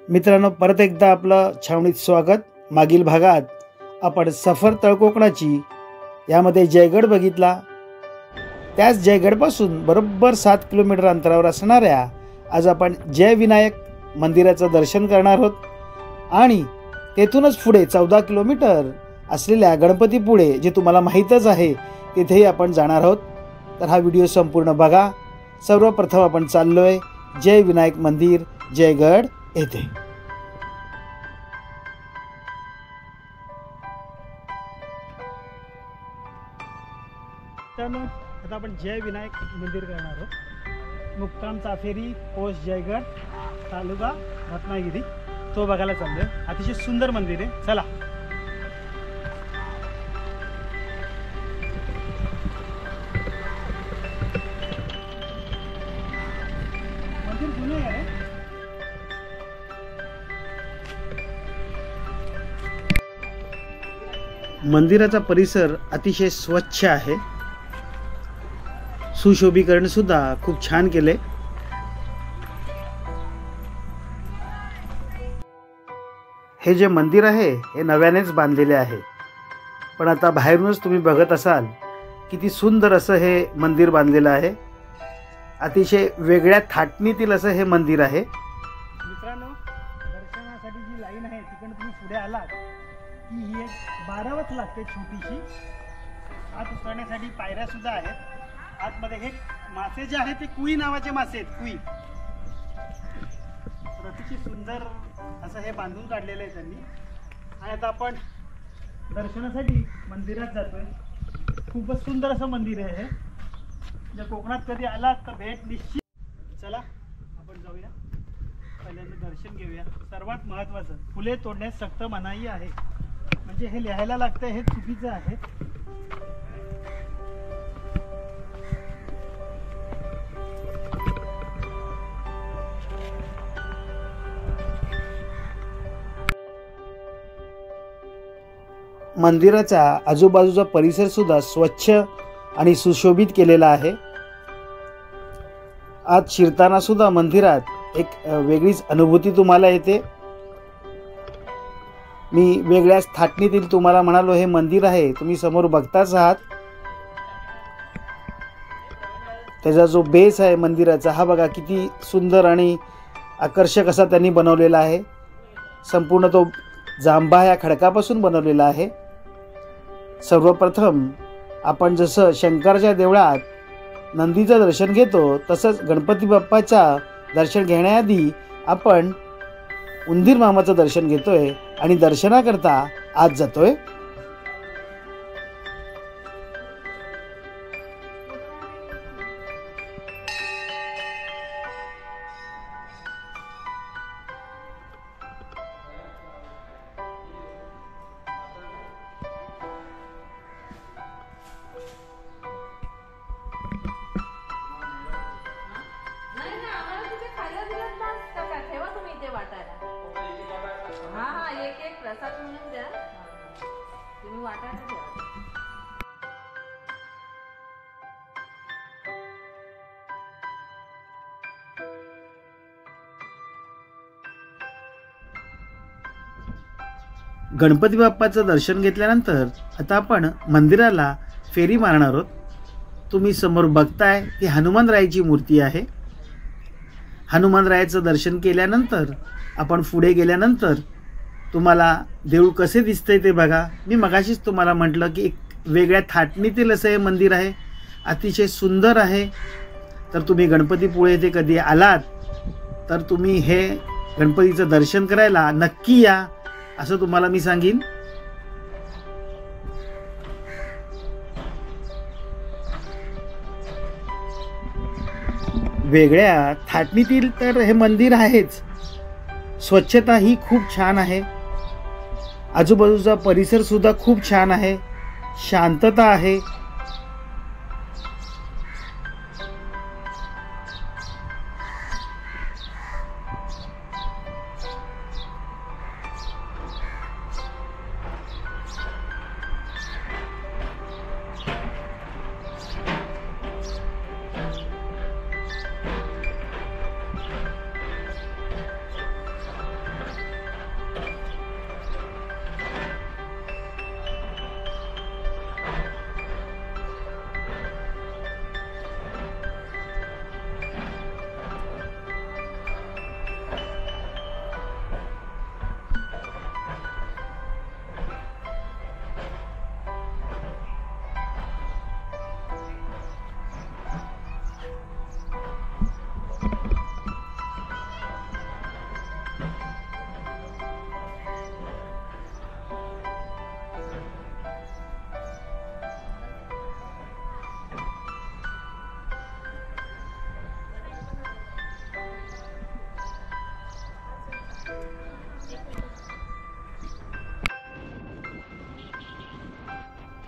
मित्रांनो, परत एकदा आपलं छावणीत स्वागत। मागील भागात आपण सफर तळकोकणाची यामध्ये जयगड बघितला। त्याच जयगडपासून बरोबर 7 किलोमीटर अंतरावर असणाऱ्या आज आपण जय विनायक मंदिराचं दर्शन करणार आहोत आणि तेथूनच पुढे 14 किलोमीटर असलेल्या गणपतीपुळे जे तुम्हाला माहीतच आहे तिथेही आपण जाणार आहोत। तर हा व्हिडिओ संपूर्ण बघा। सर्वप्रथम आपण चाललोय जय विनायक मंदिर जयगड येथे। आता आपण जय विनायक मंदिर करणार आहोत। मुक्काम चाफेरी, पोस्ट जयगड, तालुका रत्नागिरी, तो बघायला चाललोय। अतिशय सुंदर मंदिर आहे, चला। मंदिर जुने आहे। मंदिराचा परिसर अतिशय स्वच्छ आहे। सुशोभीकरण सुद्धा खूप छान केले। हे जे मंदिर आहे हे नव्यानेच बांधलेले आहे, पण आता बाहेरूनच तुम्ही बघत असाल किती सुंदर असं हे मंदिर बांधलेलं आहे। अतिशय वेगळ्या थाटणीतील असं हे मंदिर आहे। मित्रांनो, दर्शनासाठी जी लाईन आहे तिकडून तुम्ही पुढे आलात की ही एक 12च लागते छोटीशी। आत उतरण्यासाठी पायऱ्या सुद्धा आहेत। आतमध्ये हे मासे जे आहेत ते कुई नावाचे मासे आहेत, कुई। अतिशय सुंदर असं हे बांधून काढलेलं आहे त्यांनी। आणि आता आपण दर्शनासाठी मंदिरात जातोय। खूपच सुंदर असं मंदिर आहे हे। जर कोकणात कधी आलात तर भेट निश्चित। चला आपण जाऊया, पहिल्यांदा दर्शन घेऊया। सर्वात महत्त्वाचं, फुले तोडण्यास सक्त मनाई आहे, म्हणजे हे लिहायला लागतं हे चुकीचं आहे। मंदिराचा आजूबाजूचा परिसर सुद्धा स्वच्छ आणि सुशोभित केलेला आहे। आत शिरताना सुद्धा मंदिरात एक वेगळीच अनुभूती तुम्हाला येते। मी वेगळ्याच थाटणीतील तुम्हाला म्हणालो हे मंदिर आहे, तुम्ही समोर बघताच आहात। त्याचा जो बेस आहे मंदिराचा, हा बघा किती सुंदर आणि आकर्षक असा त्यांनी बनवलेला आहे। संपूर्ण तो जांभा या खडकापासून बनवलेला आहे। सर्वप्रथम आपण जसं शंकराच्या देवळात नंदीचं दर्शन घेतो तसंच गणपती बाप्पाच्या दर्शन घेण्याआधी आपण उंदीर मामाचं दर्शन घेतोय आणि दर्शनाकरता आत जातोय। गणपती बाप्पाचं दर्शन घेतल्यानंतर आता आपण मंदिराला फेरी मारणार आहोत। तुम्ही समोर बघताय की हनुमानरायाची मूर्ती आहे। हनुमानरायाचं दर्शन केल्यानंतर आपण पुढे गेल्यानंतर तुम्हाला देऊळ कसे दिसतंय ते बघा। मी मगाशीच तुम्हाला म्हटलं की एक वेगळ्या थाटणीतील असं हे मंदिर आहे, अतिशय सुंदर आहे। तर तुम्ही गणपतीपुळे येथे कधी आलात तर तुम्ही हे गणपतीचं दर्शन करायला नक्की या, असं तुम्हाला मी सांगीन। वेगळ्या थाटणीतील तर हे मंदिर आहेच। स्वच्छता ही खूप छान आहे। आजूबाजूचा परिसर सुद्धा खूप छान आहे, शांतता आहे।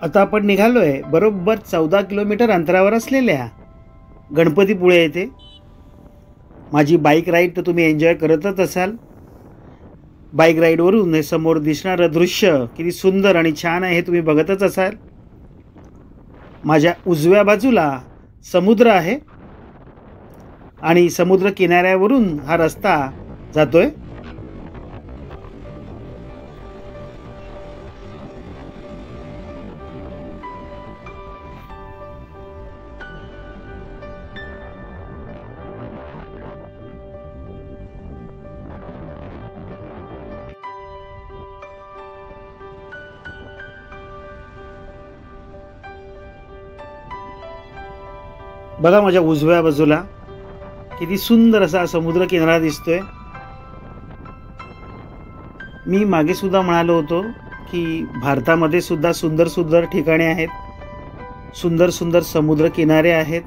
आता आपण निघालोय बरोबर 14 किलोमीटर अंतरावर असलेल्या गणपतीपुळे येथे. माझी बाईक राईड तर तुम्ही एन्जॉय करतच असाल. बाईक राईडवरून हे समोर दिसणारं दृश्य किती सुंदर आणि छान आहे हे तुम्ही बघतच असाल. माझ्या उजव्या बाजूला समुद्र आहे आणि समुद्र किनाऱ्यावरून हा रस्ता जातोय. बघा माझ्या उजव्या बाजूला किती सुंदर असा समुद्र किनारा दिसतोय. मी मागे सुद्धा म्हणालो होतो की भारतामध्ये सुद्धा सुंदर सुंदर ठिकाणे आहेत, सुंदर सुंदर समुद्र किनारे आहेत.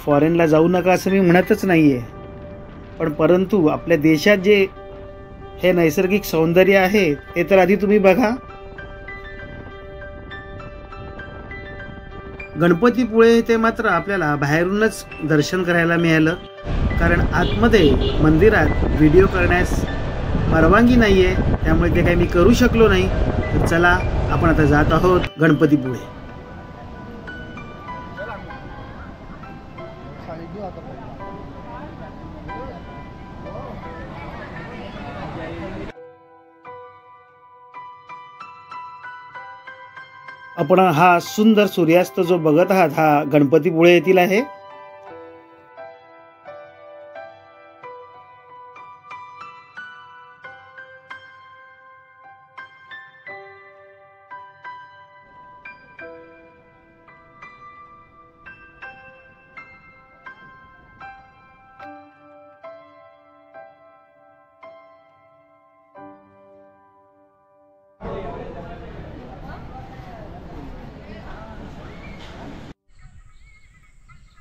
फॉरेनला जाऊ नका असं मी म्हणतच नाही आहे, पण परंतु आपल्या देशात जे हे नैसर्गिक सौंदर्य आहे ते तर आधी तुम्ही बघा. गणपतीपुळे ते मात्र आपल्याला बाहेरूनच दर्शन करायला मिळालं, कारण आतमध्ये मंदिरात व्हिडिओ करण्यास परवानगी नाही आहे, त्यामुळे ते काही मी करू शकलो नाही. तर चला आपण आता जात आहोत गणपतीपुळे. आपण हा सुंदर सूर्यास्त जो बघत आहात हा गणपतीपुळे येथील आहे.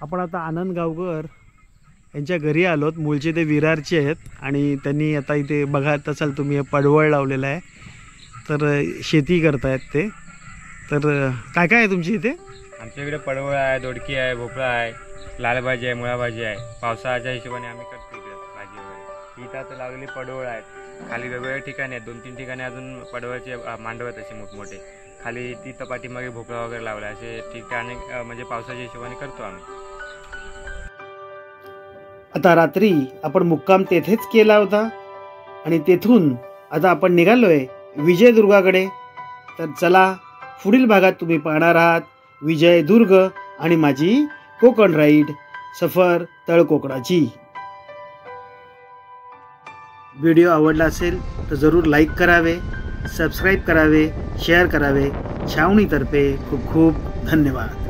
आपण आता आनंद गावकर यांच्या घरी आलोत. मूळचे ते विरारचे आहेत आणि त्यांनी आता इथे बघत असाल तुम्ही पडवळ लावलेला आहे, तर शेती करतायत ते. तर काय काय आहे तुमची इथे? आमच्याकडे पडवळ आहे, दोडकी आहे, भोपळा आहे, लाल भाजी आहे, मुळा भाजी आहे. पावसाळ्याच्या हिशोबाने आम्ही करतो इकडे भाजी वगैरे. इथं आता लावलेली पडवळ आहेत. खाली वेगवेगळ्या ठिकाणी आहेत, 2-3 ठिकाणी अजून पडवळचे मांडव आहेत असे मोठमोठे. खाली तिथं पाठीमागे भोपळा वगैरे लावला. असे ठिकाणी म्हणजे पावसाच्या हिशोबाने करतो आम्ही. आता रात्री आपण मुक्काम तेथेच केला होता आणि तेथून आता आपण निघालोय विजयदुर्गाकडे. तर चला पुढील भागात तुम्ही पाहणार आहात विजयदुर्ग आणि माझी कोकण राईड सफर तळकोकणाची. व्हिडिओ आवडला असेल तर जरूर लाईक करावे, सबस्क्राईब करावे, शेअर करावे. छावणीतर्फे खूप खूप धन्यवाद.